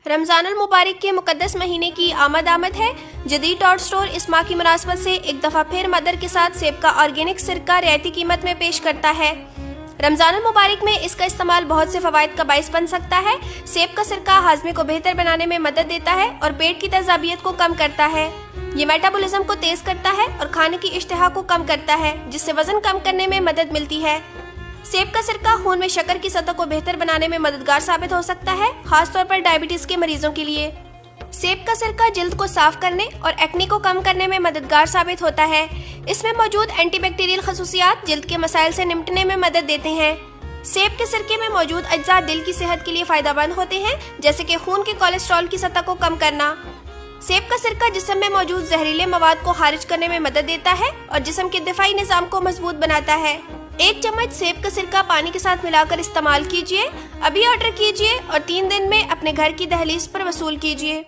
रमजान अल मुबारक के मुकद्दस महीने की आमद है। जदीद डॉट स्टोर इस माह की मुनासबत से एक दफ़ा फिर मदर के साथ सेब का ऑर्गेनिक सिरका रियायती कीमत में पेश करता है। रमजान अल मुबारक में इसका इस्तेमाल बहुत से फ़वाइद का बाइस बन सकता है। सेब का सिरका हाजमे को बेहतर बनाने में मदद देता है और पेट की तेज़ाबियत को कम करता है। ये मेटाबॉलिज्म को तेज़ करता है और खाने की इश्तिहा को कम करता है, जिससे वज़न कम करने में मदद मिलती है। सेब का सिरका खून में शक्कर की सतह को बेहतर बनाने में मददगार साबित हो सकता है, खासतौर पर डायबिटीज के मरीजों के लिए। सेब का सिरका जल्द को साफ करने और एक्ने को कम करने में मददगार साबित होता है। इसमें मौजूद एंटीबैक्टीरियल खसूसियात जल्द के मसाइल से निपटने में मदद देते हैं। सेब के सिरके में मौजूद अज्जा दिल की सेहत के लिए फायदेमंद होते हैं, जैसे कि खून के कोलेस्ट्रॉल की सतह को कम करना। सेब का सिरका जिस्म में मौजूद जहरीले मवाद को खारिज करने में मदद देता है और जिस्म के दिफाई निज़ाम को मजबूत बनाता है। 1 चम्मच सेब का सिरका पानी के साथ मिलाकर इस्तेमाल कीजिए। अभी ऑर्डर कीजिए और 3 दिन में अपने घर की दहलीज पर वसूल कीजिए।